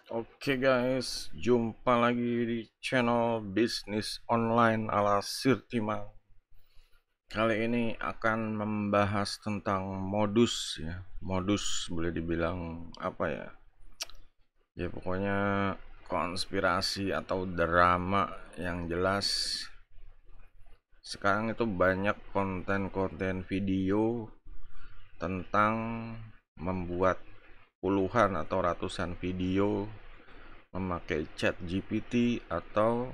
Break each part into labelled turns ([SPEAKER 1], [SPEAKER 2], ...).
[SPEAKER 1] Oke guys, jumpa lagi di channel bisnis online ala Sirtima. Kali ini akan membahas tentang modus ya. Modus boleh dibilang apa ya? Ya pokoknya konspirasi atau drama yang jelas. Sekarang itu banyak konten-konten video tentang membuat puluhan atau ratusan video memakai chat GPT atau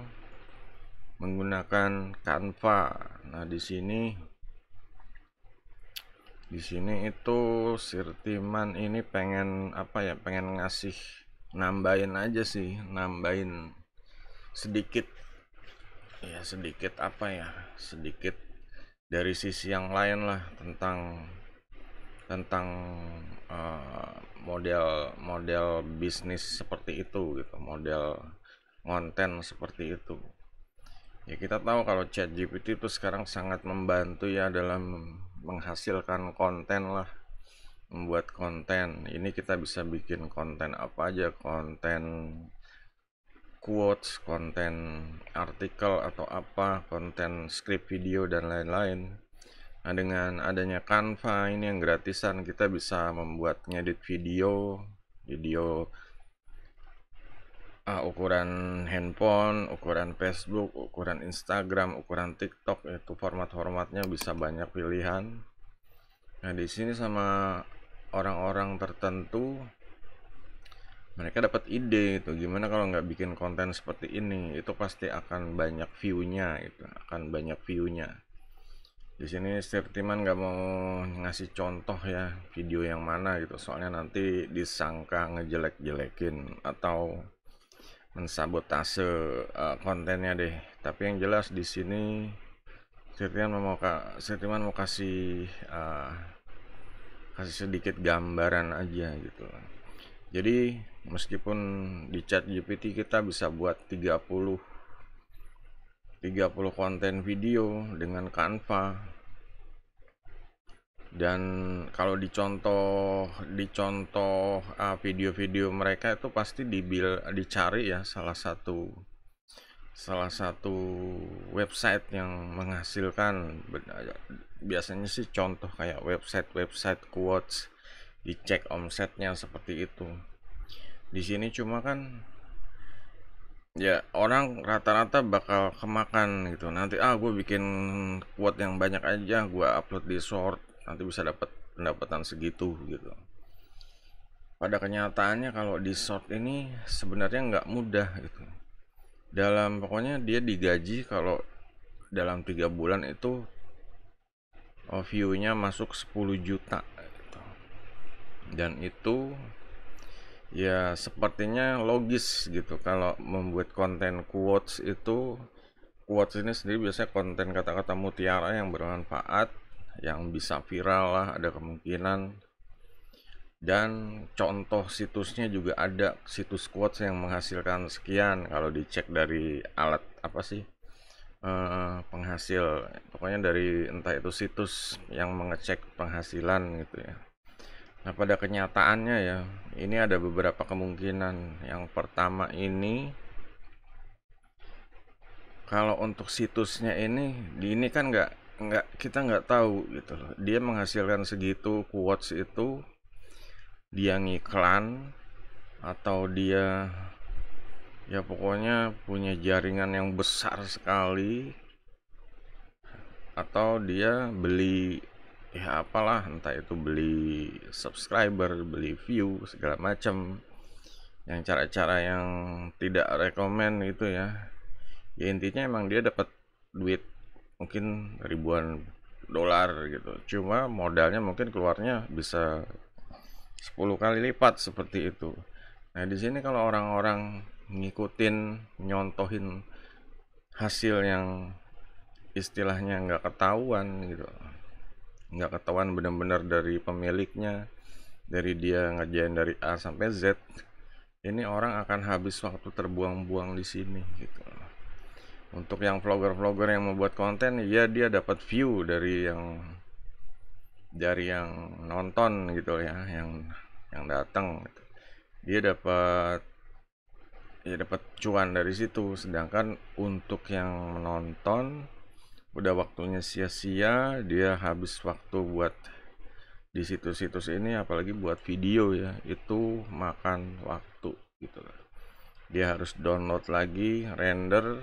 [SPEAKER 1] menggunakan Canva. Nah, di sini itu Sirtiman ini pengen apa ya? Pengen ngasih nambahin aja sih, nambahin sedikit ya, sedikit apa ya? Sedikit dari sisi yang lain lah tentang model-model bisnis seperti itu gitu, model konten seperti itu. Ya kita tahu kalau ChatGPT itu sekarang sangat membantu ya dalam menghasilkan konten lah, membuat konten. Ini kita bisa bikin konten apa aja, konten quotes, konten artikel atau apa, konten script video dan lain-lain. Nah, dengan adanya Canva ini yang gratisan, kita bisa membuat ngedit video ukuran handphone, ukuran Facebook, ukuran Instagram, ukuran TikTok, itu format-formatnya bisa banyak pilihan. Nah, di sini sama orang-orang tertentu mereka dapat ide itu gimana kalau nggak bikin konten seperti ini, itu pasti akan banyak view-nya, itu akan banyak view-nya. Di sini Stirtiman nggak mau ngasih contoh ya video yang mana gitu, soalnya nanti disangka ngejelek-jelekin atau mensabotase kontennya deh. Tapi yang jelas di sini Sirtiman mau kasih sedikit gambaran aja gitu. Jadi meskipun di chat GPT kita bisa buat 30 konten video dengan Canva, dan kalau dicontoh video-video mereka itu pasti dicari ya salah satu website yang menghasilkan, biasanya sih contoh kayak website quotes, dicek omsetnya seperti itu. Di sini cuma kan ya orang rata-rata bakal kemakan gitu, nanti gue bikin quote yang banyak aja, gue upload di short, nanti bisa dapat pendapatan segitu gitu. Pada kenyataannya kalau di short ini sebenarnya nggak mudah gitu. Pokoknya dia digaji kalau dalam 3 bulan itu view-nya masuk 10 juta gitu. Dan itu ya sepertinya logis gitu kalau membuat konten quotes itu. Quotes ini sendiri biasanya konten kata-kata mutiara yang bermanfaat, yang bisa viral lah, ada kemungkinan. Dan contoh situsnya juga ada situs quotes yang menghasilkan sekian kalau dicek dari alat apa sih, penghasil, pokoknya dari entah itu situs yang mengecek penghasilan gitu ya. Nah, pada kenyataannya ya, ini ada beberapa kemungkinan. Yang pertama ini, kalau untuk situsnya ini kan nggak kita nggak tahu gitu loh. Dia menghasilkan segitu quotes itu, dia ngiklan atau dia ya pokoknya punya jaringan yang besar sekali, atau dia beli ya apalah, entah itu beli subscriber, beli view segala macam, yang cara-cara yang tidak rekomen gitu ya. Ya intinya emang dia dapat duit mungkin ribuan dolar gitu, cuma modalnya mungkin keluarnya bisa 10 kali lipat seperti itu. Nah, di sini kalau orang-orang ngikutin, nyontohin hasil yang istilahnya nggak ketahuan gitu, nggak ketahuan benar-benar dari pemiliknya, dari dia ngerjain dari A sampai Z, ini orang akan habis waktu terbuang-buang di sini gitu. Untuk yang vlogger-vlogger yang membuat konten, ya dia dapat view dari yang nonton gitu ya, yang datang gitu. Dia dapat ya dapat cuan dari situ. Sedangkan untuk yang menonton udah waktunya sia-sia, dia habis waktu buat di situs-situs ini, apalagi buat video ya, itu makan waktu gitu. Dia harus download lagi, render,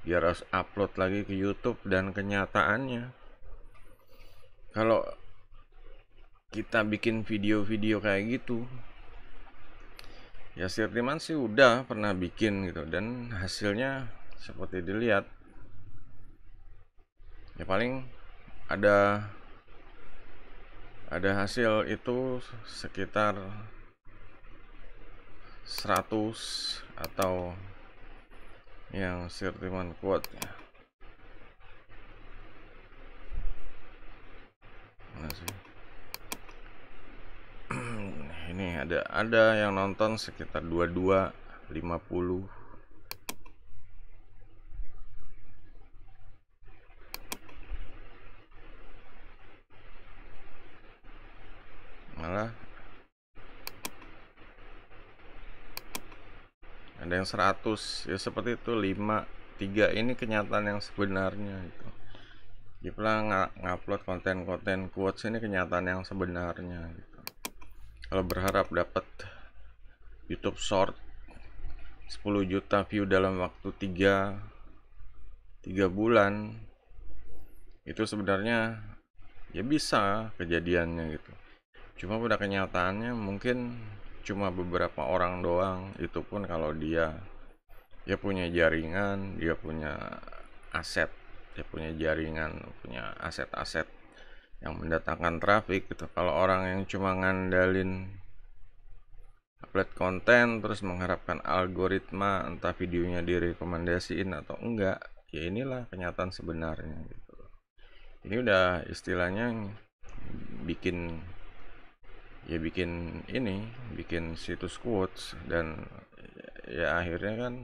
[SPEAKER 1] dia harus upload lagi ke YouTube. Dan kenyataannya kalau kita bikin video-video kayak gitu, ya Sirtiman sih udah pernah bikin gitu, dan hasilnya seperti dilihat ya, paling ada hasil itu sekitar 100 atau yang Sirtiman quote ya. Mana sih? Ini ada yang nonton sekitar 22 50. Malah ada yang 100 ya, seperti itu. 3 ini kenyataan yang sebenarnya itu. Dia ngupload konten-konten quotes ini kenyataan yang sebenarnya gitu. Kalau berharap dapat YouTube Short 10 juta view dalam waktu 3 bulan, itu sebenarnya ya bisa kejadiannya gitu. Cuma pada kenyataannya mungkin cuma beberapa orang doang, itu pun kalau dia punya jaringan, dia punya aset, dia punya jaringan, punya aset-aset yang mendatangkan traffic gitu. Kalau orang yang cuma ngandalin upload konten terus mengharapkan algoritma entah videonya direkomendasiin atau enggak, ya inilah kenyataan sebenarnya gitu. Ini udah istilahnya bikin bikin situs quotes, dan ya akhirnya kan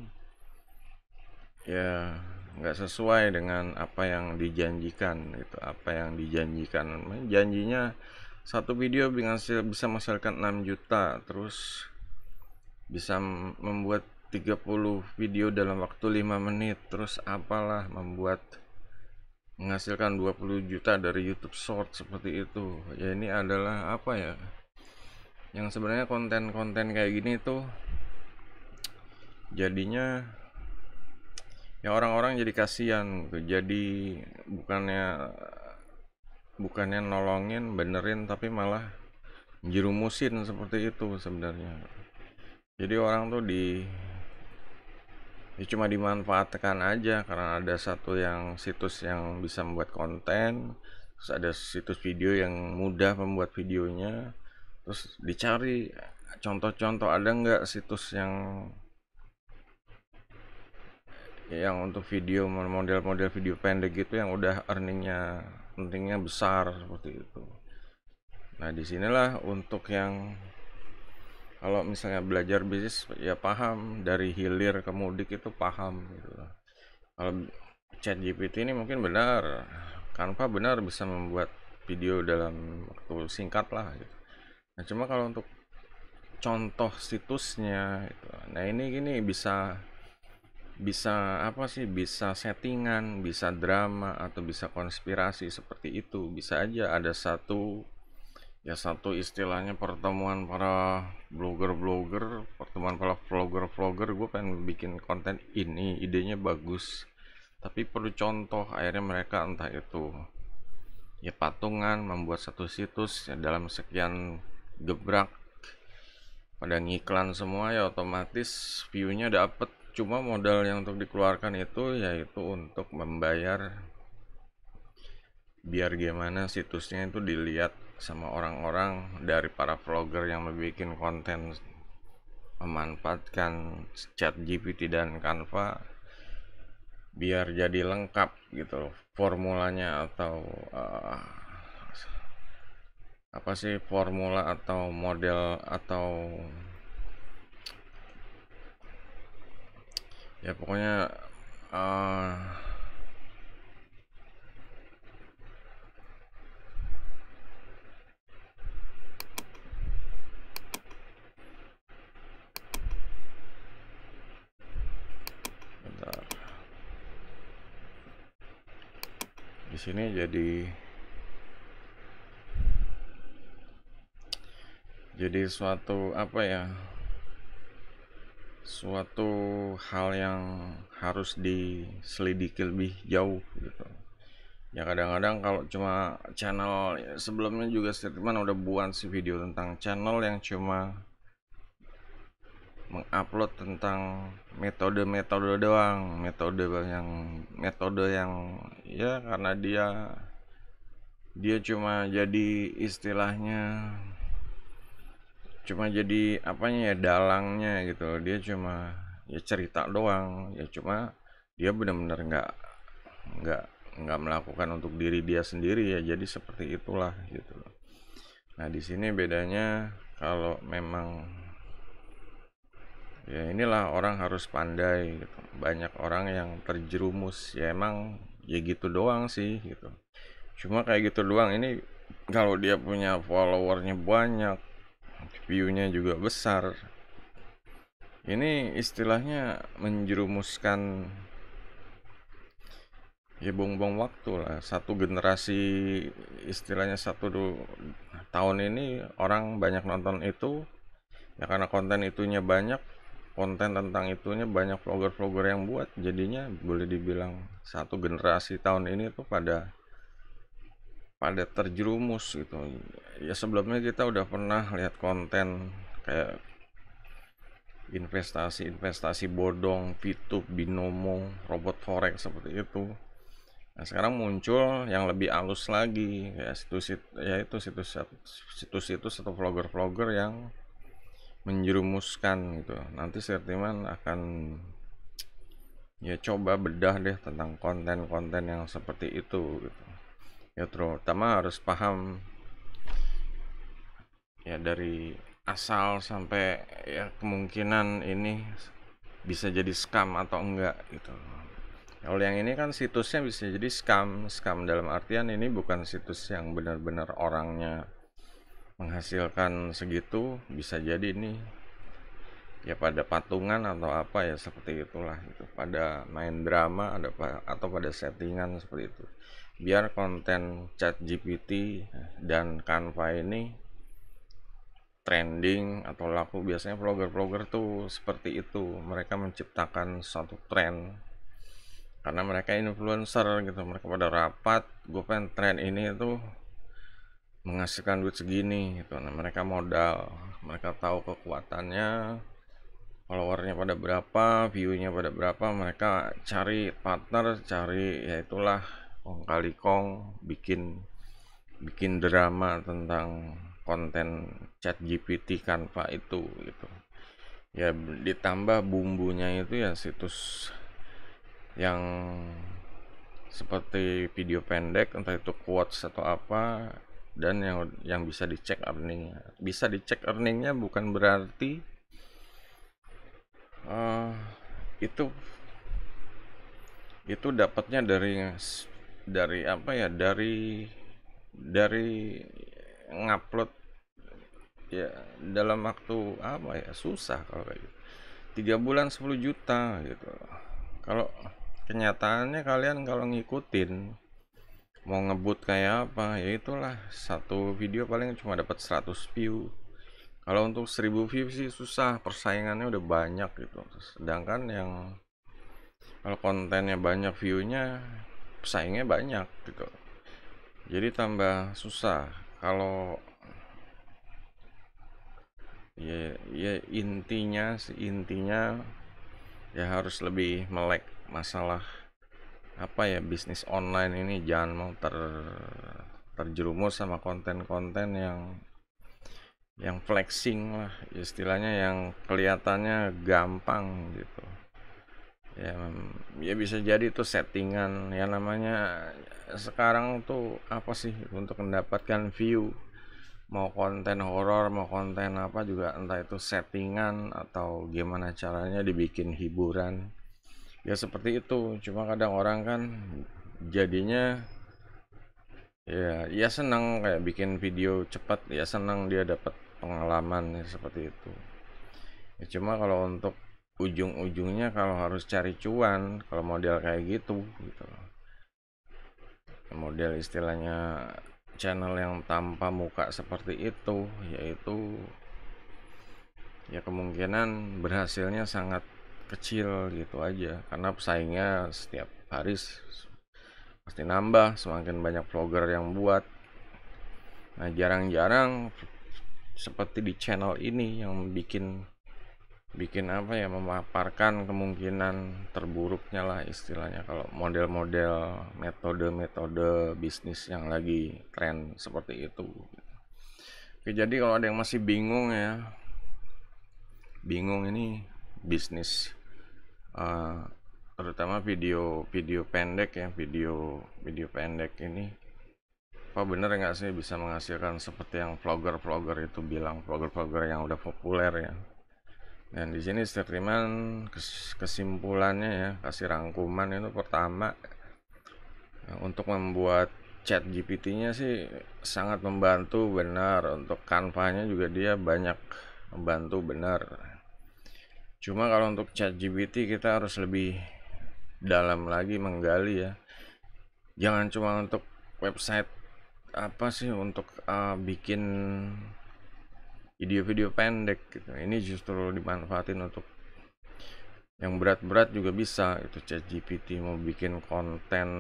[SPEAKER 1] ya nggak sesuai dengan apa yang dijanjikan gitu. Apa yang dijanjikan, janjinya satu video bisa menghasilkan 6 juta, terus bisa membuat 30 video dalam waktu 5 menit, terus apalah membuat menghasilkan 20 juta dari YouTube Short seperti itu. Ya ini adalah apa ya, yang sebenarnya konten-konten kayak gini tuh jadinya ya orang-orang jadi kasihan gitu. Jadi bukannya nolongin, benerin, tapi malah jerumusin seperti itu sebenarnya. Jadi orang tuh cuma dimanfaatkan aja karena ada satu yang situs yang bisa membuat konten, terus ada situs video yang mudah membuat videonya, terus dicari contoh-contoh, ada nggak situs yang untuk video model-model video pendek gitu yang udah earningnya besar seperti itu. Nah disinilah untuk yang kalau misalnya belajar bisnis ya paham, dari hilir ke mudik itu paham gitu. Kalau ChatGPT ini mungkin benar, Canva benar bisa membuat video dalam waktu singkat lah gitu. Nah cuma kalau untuk contoh situsnya gitu, nah ini gini bisa apa sih, bisa settingan, bisa drama, atau bisa konspirasi seperti itu. Bisa aja ada satu istilahnya pertemuan para vlogger, gue pengen bikin konten ini, idenya bagus tapi perlu contoh. Akhirnya mereka entah itu ya patungan membuat satu situs ya, dalam sekian gebrak pada ngiklan semua, ya otomatis viewnya dapet. Cuma modal yang untuk dikeluarkan itu yaitu untuk membayar, biar gimana situsnya itu dilihat sama orang-orang dari para vlogger yang membuat konten memanfaatkan ChatGPT dan Canva, biar jadi lengkap gitu formulanya, atau apa sih formula atau model atau ya pokoknya uh, di sini jadi suatu apa ya, suatu hal yang harus diselidiki lebih jauh gitu. Ya kadang-kadang kalau cuma channel ya, sebelumnya juga Statement udah buat sih video tentang channel yang cuma mengupload tentang metode-metode doang, metode yang ya karena dia cuma jadi istilahnya, cuma jadi apanya ya, dalangnya gitu. Dia cuma ya cerita doang, ya cuma dia benar-benar nggak nggak melakukan untuk diri dia sendiri ya, jadi seperti itulah gitu. Nah di sini bedanya, kalau memang ya inilah orang harus pandai gitu. Banyak orang yang terjerumus ya, emang ya gitu doang sih gitu. Cuma kayak gitu doang ini, kalau dia punya followernya banyak, viewnya juga besar, ini istilahnya menjerumuskan ya, buang-buang waktu lah. Satu generasi, istilahnya tahun ini orang banyak nonton itu ya karena konten itunya banyak, konten tentang itunya banyak, vlogger-vlogger yang buat, jadinya boleh dibilang satu generasi tahun ini tuh pada terjerumus gitu. Ya sebelumnya kita udah pernah lihat konten kayak investasi bodong, VTube, binomo, robot forex seperti itu. Nah sekarang muncul yang lebih halus lagi, ya situs-situs atau vlogger-vlogger yang menjerumuskan gitu. Nanti Sertiman akan ya coba bedah deh tentang konten-konten yang seperti itu gitu. Ya terutama harus paham ya dari asal sampai ya kemungkinan ini bisa jadi scam atau enggak gitu. Kalau yang ini kan situsnya bisa jadi scam dalam artian ini bukan situs yang benar-benar orangnya menghasilkan segitu, bisa jadi ini ya pada patungan atau apa ya, seperti itulah itu, pada main drama atau pada settingan seperti itu biar konten ChatGPT dan Canva ini trending atau laku. Biasanya vlogger-vlogger tuh seperti itu, mereka menciptakan suatu tren karena mereka influencer gitu. Mereka pada rapat, gue pengen tren ini tuh menghasilkan duit segini gitu. Nah mereka modal, mereka tahu kekuatannya, followernya pada berapa, viewnya pada berapa, mereka cari partner, cari ya itulah kong kali kong, bikin drama tentang konten ChatGPT Canva itu gitu. Ya ditambah bumbunya itu ya situs yang seperti video pendek, entah itu quotes atau apa, dan yang bisa dicek earningnya. Bisa dicek earningnya bukan berarti itu dapatnya dari apa ya, dari ngupload ya dalam waktu apa ya, susah kalau kayak gitu. 3 bulan 10 juta gitu. Kalau kenyataannya kalian kalau ngikutin mau ngebut kayak apa ya, itulah satu video paling cuma dapat 100 view. Kalau untuk 1000 view sih susah, persaingannya udah banyak gitu. Sedangkan yang kalau kontennya banyak, viewnya pesaingnya banyak gitu, jadi tambah susah. Kalau ya intinya ya harus lebih melek masalah apa ya, bisnis online ini. Jangan mau terjerumus sama konten-konten yang flexing lah istilahnya, yang kelihatannya gampang gitu. Ya bisa jadi itu settingan ya, namanya sekarang tuh apa sih, untuk mendapatkan view, mau konten horor mau konten apa juga, entah itu settingan atau gimana caranya dibikin hiburan ya, seperti itu. Cuma kadang orang kan jadinya ya senang kayak bikin video cepat, ya senang dia dapat pengalaman ya, seperti itu ya. Cuma kalau untuk ujung-ujungnya, kalau harus cari cuan, kalau model kayak gitu model istilahnya channel yang tanpa muka seperti itu, yaitu ya kemungkinan berhasilnya sangat kecil gitu aja, karena pesaingnya setiap hari pasti nambah, semakin banyak vlogger yang buat. Nah, jarang-jarang seperti di channel ini yang bikin apa ya, memaparkan kemungkinan terburuknya lah istilahnya, kalau model-model metode bisnis yang lagi tren seperti itu. Oke, jadi kalau ada yang masih bingung ini bisnis, terutama video pendek ya, video pendek ini apa bener nggak sih bisa menghasilkan seperti yang vlogger itu bilang, vlogger yang udah populer ya. Dan di sini Striman kesimpulannya ya, kasih rangkuman itu pertama, untuk membuat chat GPT-nya sih sangat membantu benar, untuk Canva-nya juga dia banyak membantu benar. Cuma kalau untuk chat GPT kita harus lebih dalam lagi menggali ya. Jangan cuma untuk website apa sih, untuk bikin video-video pendek gitu. Ini justru dimanfaatin untuk yang berat-berat juga bisa itu. ChatGPT mau bikin konten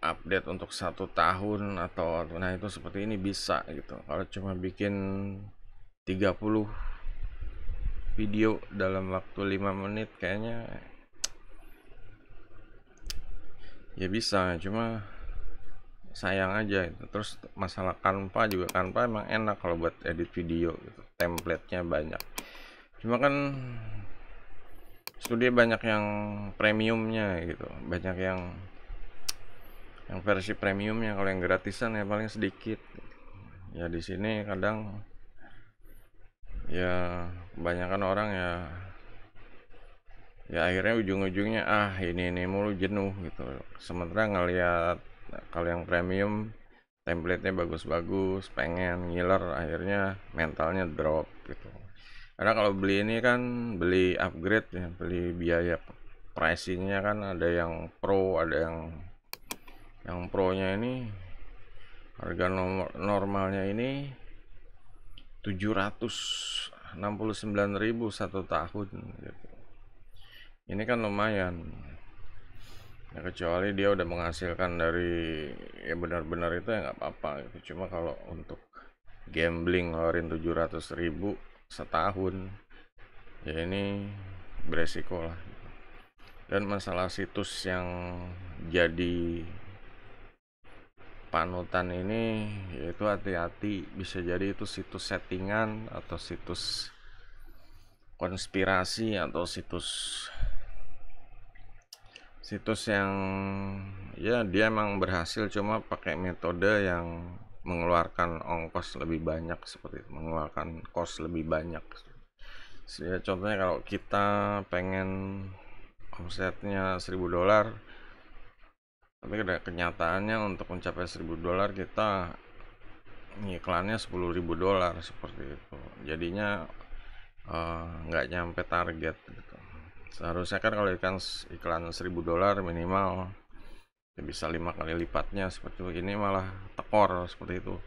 [SPEAKER 1] update untuk 1 tahun atau nah itu seperti ini bisa gitu. Kalau cuma bikin 30 video dalam waktu 5 menit kayaknya ya bisa, cuma sayang aja itu. Terus masalah Canva juga, Canva emang enak kalau buat edit video gitu, template-nya banyak. Cuma kan studio banyak yang premiumnya gitu, banyak yang versi premiumnya. Kalau yang gratisan ya paling sedikit. Ya di sini kadang ya kebanyakan orang ya akhirnya ujung-ujungnya ini mulu, jenuh gitu. Sementara ngelihat kalau yang premium template-nya bagus-bagus, pengen ngiler, akhirnya mentalnya drop gitu. Karena kalau beli ini kan beli upgrade ya, beli biaya pricingnya kan ada yang pro, ada yang pro-nya ini harga normalnya ini 769.000 1 tahun gitu. Ini kan lumayan ya, kecuali dia udah menghasilkan dari ya benar-benar itu ya nggak apa-apa gitu. Cuma kalau untuk gambling ngeluarin 700.000 setahun ya ini beresiko lah. Dan masalah situs yang jadi panutan ini, yaitu hati-hati, bisa jadi itu situs settingan atau situs konspirasi atau situs yang ya dia emang berhasil cuma pakai metode yang mengeluarkan ongkos lebih banyak, seperti itu, mengeluarkan cost lebih banyak. Contohnya kalau kita pengen omsetnya $1.000, tapi kenyataannya untuk mencapai $1.000 kita iklannya $10.000 seperti itu. Jadinya nggak nyampe target gitu. Seharusnya kan kalau iklan $1.000 minimal ya bisa 5 kali lipatnya seperti itu. Ini malah tekor seperti itu.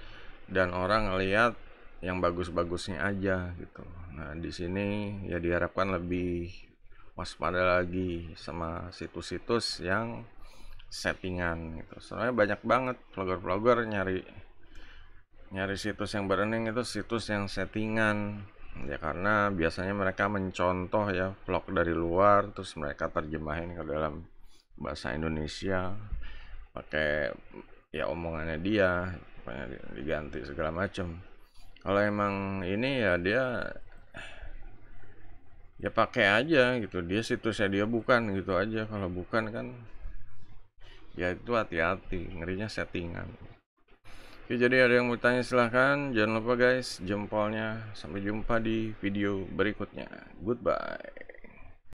[SPEAKER 1] Dan orang ngelihat yang bagus-bagusnya aja gitu. Nah, di sini ya diharapkan lebih waspada lagi sama situs-situs yang settingan gitu. Soalnya banyak banget vlogger nyari situs yang berening itu situs yang settingan. Ya karena biasanya mereka mencontoh ya vlog dari luar, terus mereka terjemahin ke dalam bahasa Indonesia pakai ya omongannya dia, diganti segala macam. Kalau emang ini ya dia ya pakai aja gitu, dia situsnya dia bukan gitu aja. Kalau bukan kan ya itu hati-hati, ngerinya settingan. Oke, jadi ada yang mau tanya silahkan. Jangan lupa guys, jempolnya. Sampai jumpa di video berikutnya. Goodbye.